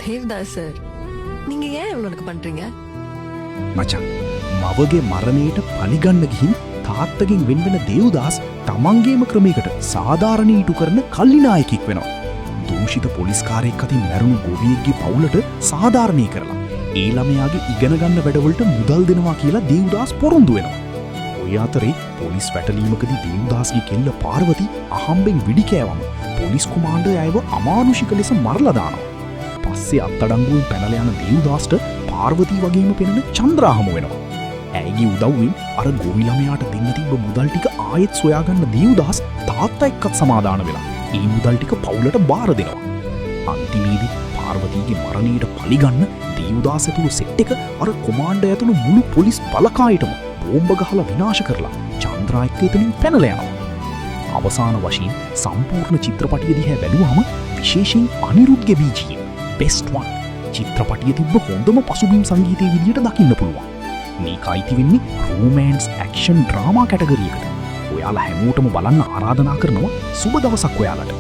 Devdas sir, நீங்க ஏன் இவ்வளவு பண்றீங்க? මචං මවගේ මරණයට පලිගන්න ගිහින් තාත්තගෙන් වෙන්වෙන දේවදාස් තමන්ගේම ක්‍රමයකට සාධාරණ ඊටු කරන කල්ලිනායකෙක් වෙනවා. දූෂිත පොලිස්කාරයෙක් අතින් මැරුණු ගොවියෙක්ගේ පවුලට සාධාරණය කරලා ඒ ළමයාගේ ඉගෙනගන්න වැඩවලට මුදල් දෙනවා කියලා දේවදාස් පොරොන්දු වෙනවා. ඔය අතරේ පොලිස් වැටලීමකදී දේවදාස්ගේ කෙල්ල පාර්වති අහම්බෙන් විඩි කෑවම පොලිස් කොමාන්ඩර් අයව අමානුෂික ලෙස මරලා දානවා. පස්සේ අත්තඩංගුවෙන් පැනලා යන දේවදාස්ට පාර්වතී වගේම පෙනෙන චන්ද්‍රා හමු වෙනවා. ඇයගේ උදව්වෙන් අර ගොවි ළමයාට දෙන්න තිබ්බ මුදල් ටික ආයෙත් සොයාගන්න දේවදාස් තාත්තා එක්කත් සමාදාන වෙලා ඒ මුදල් ටික පවුලට බාර දෙනවා. අන්තිමේදී පාර්වතීගේ මරණයට පලිගන්න දේවදාස් ඇතුළු සෙට් එක අර කොමාන්ඩර් ඇතුළු මුළු පොලිස් බලකායටම බෝම්බ ගහලා විනාශ කරලා චන්ද්‍රා එක්ක එතනින් පැනලා යනවා. අවසාන වශයෙන් සම්පූර්ණ චිත්‍රපටිය දිහා බැලුවම විශේෂයෙන් අනිරුද්ධගේ BGM බෙස්ට් වන් චිත්‍රපටිය තිබ්බ හොඳම පසුබිම් සංගීතයේ විදියට දකින්න පුළුවන්. මේක අයිති වෙන්නේ රොමෑන්ස් ඇක්ෂන් ඩ්‍රාමා කැටගරි එකට. ඔයාලා හැමෝටම බලන්න ආරාධනා කරනවා. සුබ දවසක් ඔයාලට.